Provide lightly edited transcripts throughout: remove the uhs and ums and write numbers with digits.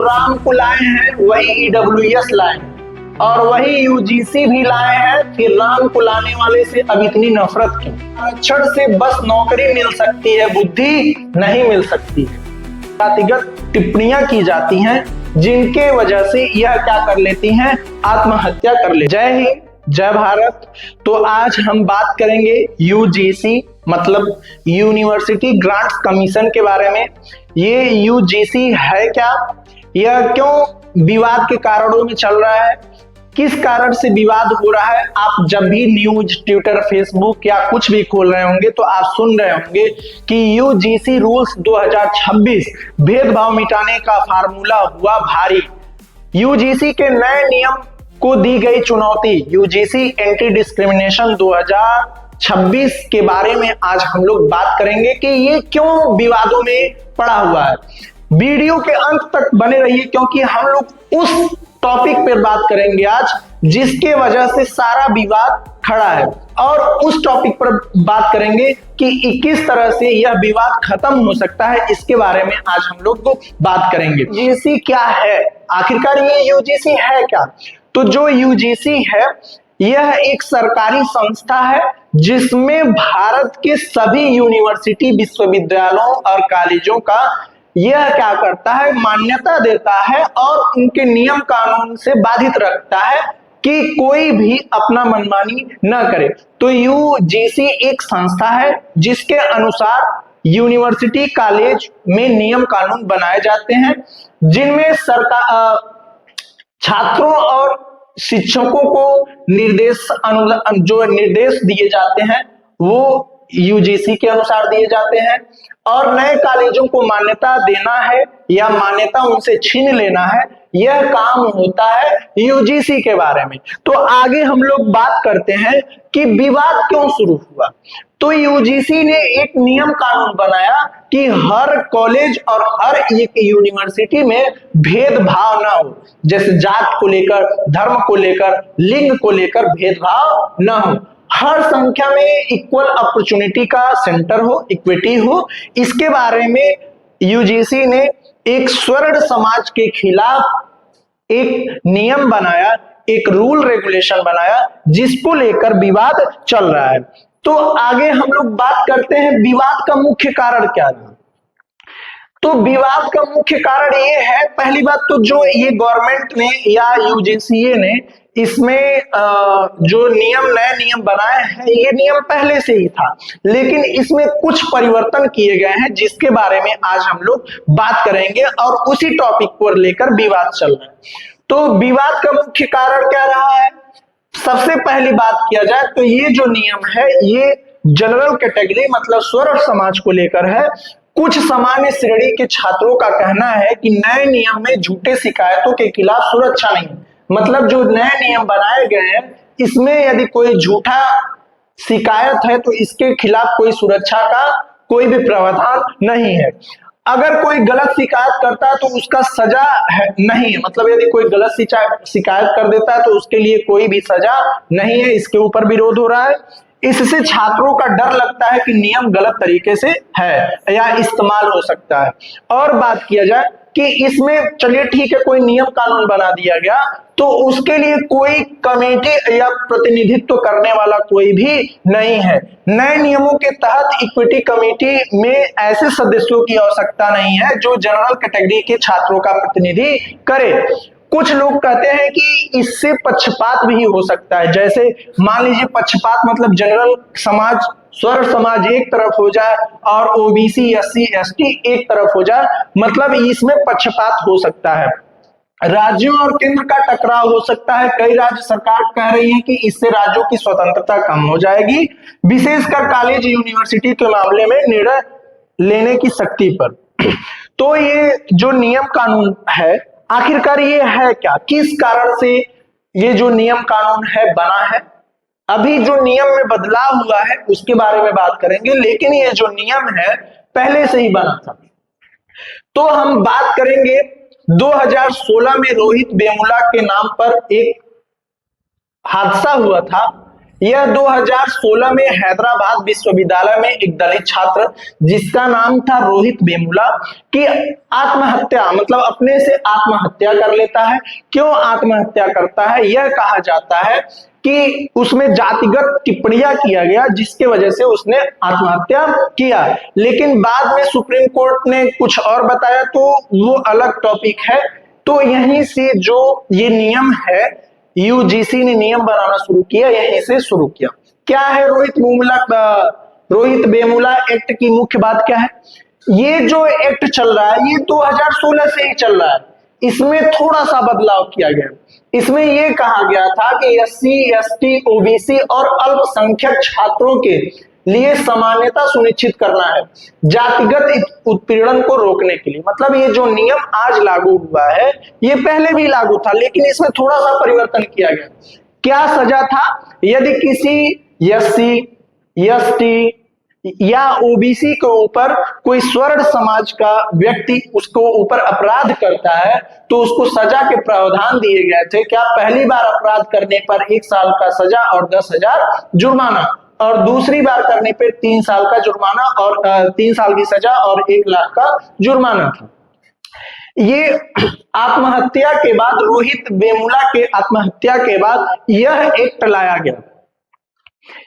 राम को लाए हैं वही ईडब्ल्यूएस लाए हैं और वही यूजीसी भी लाए हैं। फिर राम को लाने वाले से अब इतनी नफरत क्यों? आरक्षण से बस नौकरी मिल सकती है, बुद्धि नहीं मिल सकती। जातिगत टिप्पणियां की जाती हैं जिनके वजह से यह क्या कर लेती हैं, आत्महत्या कर ले। जय हिंद, जय भारत। तो आज हम बात करेंगे यूजीसी मतलब यूनिवर्सिटी ग्रांट्स कमीशन के बारे में। ये यूजीसी है क्या, यह क्यों विवाद के कारणों में चल रहा है, किस कारण से विवाद हो रहा है। आप जब भी न्यूज, ट्विटर, फेसबुक या कुछ भी खोल रहे होंगे तो आप सुन रहे होंगे कि यूजीसी रूल्स 2026 भेदभाव मिटाने का फार्मूला हुआ भारी। यूजीसी के नए नियम को दी गई चुनौती, यूजीसी एंटी डिस्क्रिमिनेशन 2026 के बारे में आज हम लोग बात करेंगे कि ये क्यों विवादों में पड़ा हुआ है। वीडियो के अंत तक बने रहिए क्योंकि हम लोग उस टॉपिक पर बात करेंगे आज जिसके वजह से सारा विवाद खड़ा है, और उस टॉपिक पर बात करेंगे कि किस तरह से यह विवाद खत्म हो सकता है। इसके बारे में आज हम लोग बात करेंगे। यूजीसी क्या है, आखिरकार ये यूजीसी है क्या? तो जो यूजीसी है यह एक सरकारी संस्था है जिसमें भारत के सभी यूनिवर्सिटी, विश्वविद्यालयों और कॉलेजों का यह क्या करता है, मान्यता देता है और उनके नियम कानून से बाधित रखता है कि कोई भी अपना मनमानी न करे। तो यूजीसी एक संस्था है जिसके अनुसार यूनिवर्सिटी, कॉलेज में नियम कानून बनाए जाते हैं जिनमें सरकार छात्रों और शिक्षकों को जो निर्देश दिए जाते हैं वो यूजीसी के अनुसार दिए जाते हैं, और नए कॉलेजों को मान्यता देना है या मान्यता उनसे छीन लेना है, यह काम होता है यूजीसी के बारे में। तो आगे हम लोग बात करते हैं कि विवाद क्यों शुरू हुआ। तो यूजीसी ने एक नियम कानून बनाया कि हर कॉलेज और हर एक यूनिवर्सिटी में भेदभाव ना हो, जैसे जात को लेकर, धर्म को लेकर, लिंग को लेकर भेदभाव ना हो, हर संख्या में इक्वल अपॉर्चुनिटी का सेंटर हो, इक्विटी हो। इसके बारे में यूजीसी ने एक स्वर्ण समाज के खिलाफ एक नियम बनाया, एक रूल रेगुलेशन बनाया जिसको लेकर विवाद चल रहा है। तो आगे हम लोग बात करते हैं विवाद का मुख्य कारण क्या है। तो विवाद का मुख्य कारण ये है, पहली बात तो जो ये गवर्नमेंट ने या यूजीसी ने इसमें जो नए नियम बनाए हैं, ये नियम पहले से ही था लेकिन इसमें कुछ परिवर्तन किए गए हैं जिसके बारे में आज हम लोग बात करेंगे और उसी टॉपिक को लेकर विवाद चल रहा है। तो विवाद का मुख्य कारण क्या रहा है, सबसे पहली बात किया जाए तो ये जो नियम है ये जनरल कैटेगरी मतलब स्वर्ण समाज को लेकर है। कुछ सामान्य श्रेणी के छात्रों का कहना है कि नए नियम में झूठे शिकायतों के खिलाफ सुरक्षा नहीं, मतलब जो नए नियम बनाए गए हैं इसमें यदि कोई झूठा शिकायत है तो इसके खिलाफ कोई सुरक्षा का कोई भी प्रावधान नहीं है। अगर कोई गलत शिकायत करता है तो उसका सजा नहीं है, मतलब यदि कोई गलत शिकायत कर देता है तो उसके लिए कोई भी सजा नहीं है। इसके ऊपर विरोध हो रहा है। इससे छात्रों का डर लगता है कि नियम गलत तरीके से है या इस्तेमाल हो सकता है। और बात किया जाए कि इसमें चलिए ठीक है, कोई नियम कानून बना दिया गया तो उसके लिए कोई कमेटी या प्रतिनिधित्व करने वाला कोई भी नहीं है। नए नियमों के तहत इक्विटी कमेटी में ऐसे सदस्यों की आवश्यकता नहीं है जो जनरल कैटेगरी के छात्रों का प्रतिनिधि करे। कुछ लोग कहते हैं कि इससे पक्षपात भी हो सकता है, जैसे मान लीजिए पक्षपात मतलब जनरल समाज, स्वर्ण समाज एक तरफ हो जाए और ओबीसी, एससी, एसटी एक तरफ हो जाए, मतलब इसमें पक्षपात हो सकता है। राज्यों और केंद्र का टकराव हो सकता है। कई राज्य सरकार कह रही है कि इससे राज्यों की स्वतंत्रता कम हो जाएगी, विशेषकर कॉलेज, यूनिवर्सिटी के मामले में निर्णय लेने की शक्ति पर। तो ये जो नियम कानून है आखिरकार ये है क्या, किस कारण से ये जो नियम कानून है बना है। अभी जो नियम में बदलाव हुआ है उसके बारे में बात करेंगे, लेकिन ये जो नियम है पहले से ही बना था। तो हम बात करेंगे 2016 में रोहित वेमुला के नाम पर एक हादसा हुआ था यह 2016 में हैदराबाद विश्वविद्यालय में एक दलित छात्र जिसका नाम था रोहित वेमुला की आत्महत्या, मतलब अपने से आत्महत्या कर लेता है। क्यों आत्महत्या करता है? यह कहा जाता है कि उसमें जातिगत टिप्पणियां किया गया जिसके वजह से उसने आत्महत्या किया, लेकिन बाद में सुप्रीम कोर्ट ने कुछ और बताया, तो वो अलग टॉपिक है। तो यहीं से जो ये नियम है, यूजीसी ने नियम बनाना शुरू किया, यहीं से शुरू किया। क्या है रोहित वेमुला एक्ट की मुख्य बात क्या है? ये जो एक्ट चल रहा है ये 2016 से ही चल रहा है। इसमें थोड़ा सा बदलाव किया गया। इसमें यह कहा गया था कि एससी, एसटी, ओबीसी और अल्पसंख्यक छात्रों के लिए समानता सुनिश्चित करना है जातिगत उत्पीड़न को रोकने के लिए। मतलब ये जो नियम आज लागू हुआ है ये पहले भी लागू था, लेकिन इसमें थोड़ा सा परिवर्तन किया गया। क्या सजा था? यदि किसी एससी, एसटी या ओबीसी के ऊपर कोई स्वर्ण समाज का व्यक्ति उसको ऊपर अपराध करता है तो उसको सजा के प्रावधान दिए गए थे। क्या? पहली बार अपराध करने पर 1 साल का सजा और 10,000 जुर्माना, और दूसरी बार करने पे 3 साल का जुर्माना और 3 साल की सजा और 1 लाख का जुर्माना था। ये आत्महत्या के बाद, रोहित वेमुला के आत्महत्या के बाद यह एक्ट लाया गया।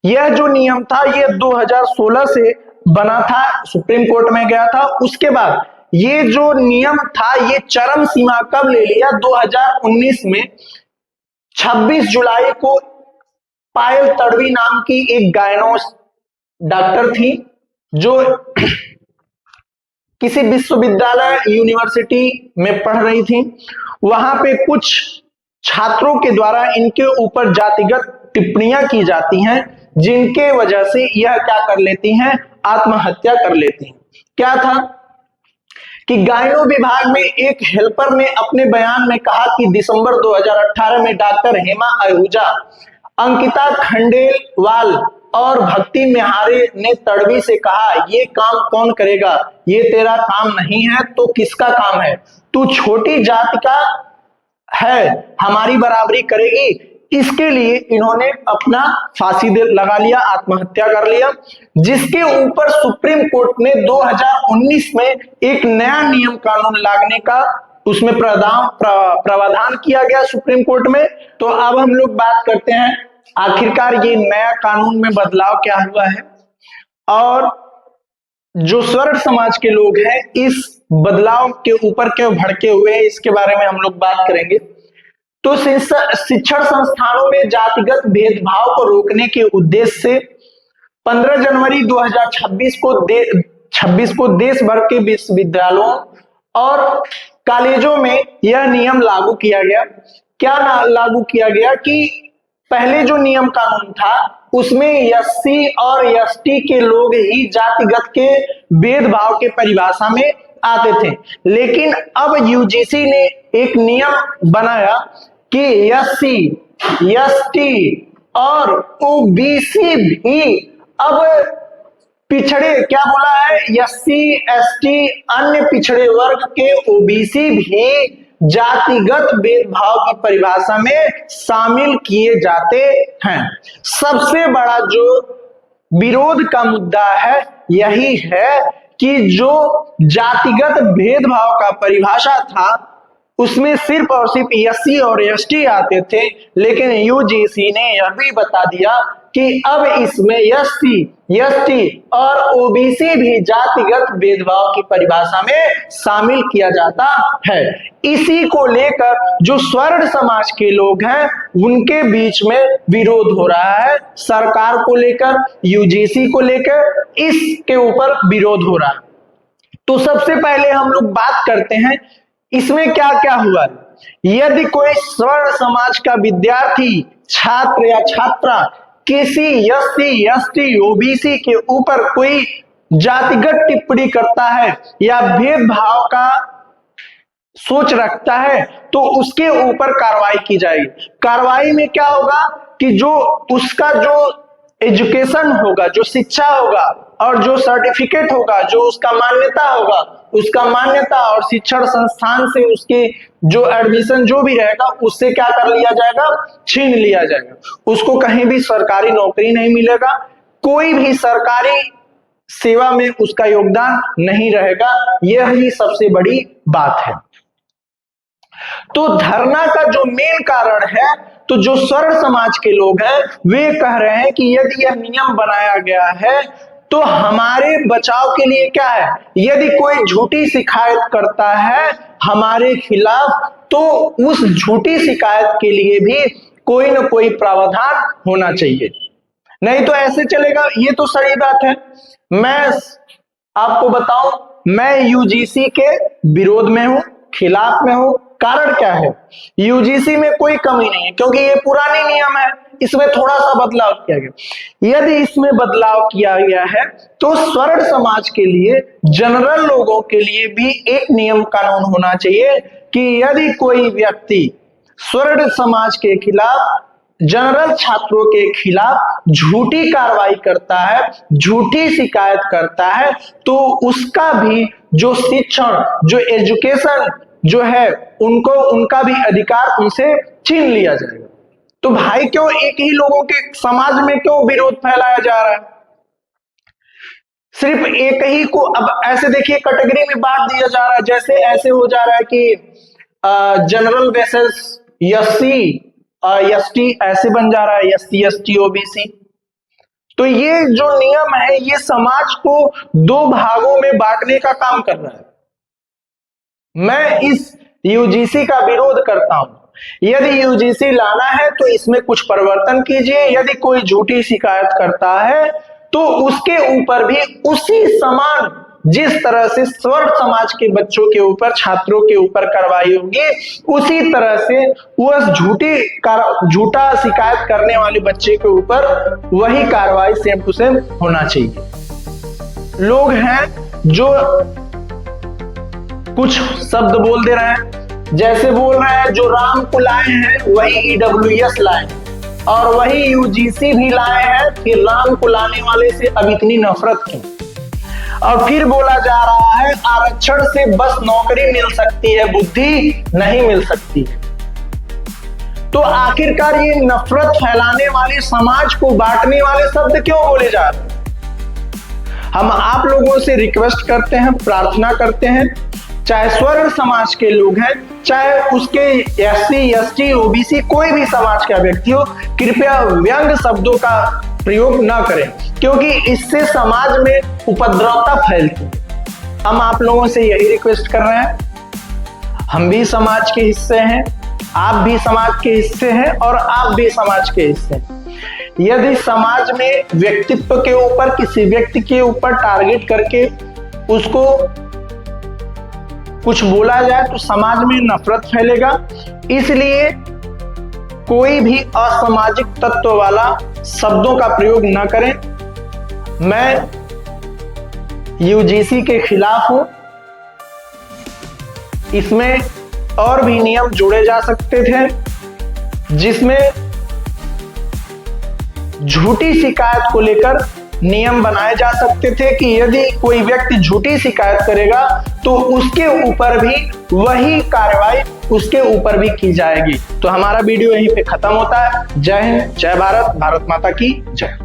यह जो नियम था ये 2016 से बना था, सुप्रीम कोर्ट में गया था। उसके बाद ये जो नियम था ये चरम सीमा कब ले लिया? 2019 में 26 जुलाई को पायल तड़वी नाम की एक गायनो डॉक्टर थी जो किसी विश्वविद्यालय, यूनिवर्सिटी में पढ़ रही थी। वहां पे कुछ छात्रों के द्वारा इनके ऊपर जातिगत टिप्पणियां की जाती हैं जिनके वजह से यह क्या कर लेती हैं? आत्महत्या कर लेती हैं। क्या था कि गायनो विभाग में एक हेल्पर ने अपने बयान में कहा कि दिसंबर 2018 में डॉक्टर हेमा आहूजा, अंकिता खंडेलवाल और भक्ति मेहारे ने तड़वी से कहा, ये काम कौन करेगा? ये तेरा काम नहीं है तो किसका काम है? तू छोटी जाति का है, हमारी बराबरी करेगी? इसके लिए इन्होंने अपना फांसी लगा लिया, आत्महत्या कर लिया, जिसके ऊपर सुप्रीम कोर्ट ने 2019 में एक नया नियम कानून लाने का उसमें प्रावधान किया गया सुप्रीम कोर्ट में। तो अब हम लोग बात करते हैं आखिरकार ये नया कानून में बदलाव क्या हुआ है और जो स्वर्ण समाज के लोग हैं इस बदलाव के ऊपर क्यों भड़के हुए हैं, इसके बारे में हम लोग बात करेंगे। तो शिक्षण संस्थानों में जातिगत भेदभाव को रोकने के उद्देश्य से 15 जनवरी 2026 को देश भर के विश्वविद्यालयों और कॉलेजों में यह नियम लागू किया गया। क्या लागू किया गया कि पहले जो नियम कानून था उसमें एससी और एसटी के लोग ही जातिगत के भेदभाव के परिभाषा में आते थे, लेकिन अब यूजीसी ने एक नियम बनाया कि एससी, एसटी और ओबीसी भी अब पिछड़े, क्या बोला है? एससी, एसटी, अन्य पिछड़े वर्ग के ओबीसी भी जातिगत भेदभाव की परिभाषा में शामिल किए जाते हैं। सबसे बड़ा जो विरोध का मुद्दा है यही है कि जो जातिगत भेदभाव का परिभाषा था उसमें सिर्फ और सिर्फ एससी और एसटी आते थे, लेकिन यूजीसी ने यह भी बता दिया कि अब इसमें एससी, एसटी और ओबीसी भी जातिगत भेदभाव की परिभाषा में शामिल किया जाता है। इसी को लेकर जो स्वर्ण समाज के लोग हैं उनके बीच में विरोध हो रहा है, सरकार को लेकर, यूजीसी को लेकर इसके ऊपर विरोध हो रहा है। तो सबसे पहले हम लोग बात करते हैं इसमें क्या क्या हुआ। यदि कोई स्वर्ण समाज का विद्यार्थी, छात्र या छात्रा किसी एससी, एसटी, ओबीसी के ऊपर कोई जातिगत टिप्पणी करता है या भेदभाव का सोच रखता है तो उसके ऊपर कार्रवाई की जाएगी। कार्रवाई में क्या होगा कि जो उसका जो एजुकेशन होगा, जो शिक्षा होगा और जो सर्टिफिकेट होगा, जो उसका मान्यता होगा, उसका मान्यता और शिक्षण संस्थान से उसके जो एडमिशन जो भी रहेगा उससे क्या कर लिया जाएगा, छीन लिया जाएगा। उसको कहीं भी सरकारी नौकरी नहीं मिलेगा, कोई भी सरकारी सेवा में उसका योगदान नहीं रहेगा। यह ही सबसे बड़ी बात है। तो धरना का जो मेन कारण है, तो जो स्वर्ण समाज के लोग हैं वे कह रहे हैं कि यदि यह नियम बनाया गया है तो हमारे बचाव के लिए क्या है, यदि कोई झूठी शिकायत करता है हमारे खिलाफ तो उस झूठी शिकायत के लिए भी कोई ना कोई प्रावधान होना चाहिए, नहीं तो ऐसे चलेगा। ये तो सही बात है। मैं आपको बताऊं, मैं यूजीसी के विरोध में हूं, खिलाफ में हूं। कारण क्या है, यूजीसी में कोई कमी नहीं है क्योंकि ये पुरानी नियम है, इसमें थोड़ा सा बदलाव किया गया। यदि इसमें बदलाव किया गया है तो स्वर्ण समाज के लिए, जनरल लोगों के लिए भी एक नियम कानून होना चाहिए कि यदि कोई व्यक्ति स्वर्ण समाज के खिलाफ, जनरल छात्रों के खिलाफ झूठी कार्रवाई करता है, झूठी शिकायत करता है, तो उसका भी जो शिक्षण, जो एजुकेशन जो है उनको, उनका भी अधिकार उनसे छीन लिया जाएगा। तो भाई क्यों एक ही लोगों के समाज में क्यों विरोध फैलाया जा रहा है? सिर्फ एक ही को अब ऐसे देखिए कैटेगरी में बांट दिया जा रहा है, जैसे ऐसे हो जा रहा है कि जनरल वर्सेस एससी एसटी ऐसे बन जा रहा है, एससी एसटी ओबीसी। तो ये जो नियम है ये समाज को दो भागों में बांटने का काम कर रहा है। मैं इस यूजीसी का विरोध करता हूं। यदि यूजीसी लाना है तो इसमें कुछ परिवर्तन कीजिए। यदि कोई झूठी शिकायत करता है तो उसके ऊपर भी उसी समान, जिस तरह से स्वर्ण समाज के बच्चों के ऊपर, छात्रों के ऊपर कार्रवाई होगी, उसी तरह से उस झूठा शिकायत करने वाले बच्चे के ऊपर वही कार्रवाई सेम टू सेम होना चाहिए। लोग हैं जो कुछ शब्द बोल दे रहे हैं, जैसे बोल रहे हैं जो राम को लाए हैं वही ईडब्ल्यूएस लाए और वही यूजीसी भी लाए हैं, फिर राम को लाने वाले से अब इतनी नफरत क्यों? और फिर बोला जा रहा है आरक्षण से बस नौकरी मिल सकती है, बुद्धि नहीं मिल सकती है। तो आखिरकार ये नफरत फैलाने वाले, समाज को बांटने वाले शब्द क्यों बोले जा रहे हैं? हम आप लोगों से रिक्वेस्ट करते हैं, प्रार्थना करते हैं, चाहे स्वर्ण समाज के लोग हैं, चाहे उसके एससी एसटी ओबीसी कोई भी समाज का व्यक्ति हो, कृपया व्यंग्य शब्दों का प्रयोग न करें क्योंकि इससे समाज में उपद्रवता फैलती है। हम आप लोगों से यही रिक्वेस्ट कर रहे हैं। हम भी समाज के हिस्से हैं, आप भी समाज के हिस्से हैं और आप भी समाज के हिस्से हैं। यदि समाज में व्यक्तित्व के ऊपर, किसी व्यक्ति के ऊपर टारगेट करके उसको कुछ बोला जाए तो समाज में नफरत फैलेगा। इसलिए कोई भी असामाजिक तत्व वाला शब्दों का प्रयोग न करें। मैं यूजीसी के खिलाफ हूं। इसमें और भी नियम जोड़े जा सकते थे जिसमें झूठी शिकायत को लेकर नियम बनाए जा सकते थे कि यदि कोई व्यक्ति झूठी शिकायत करेगा तो उसके ऊपर भी वही कार्रवाई उसके ऊपर भी की जाएगी। तो हमारा वीडियो यहीं पे खत्म होता है। जय हिंद, जय भारत, भारत माता की जय।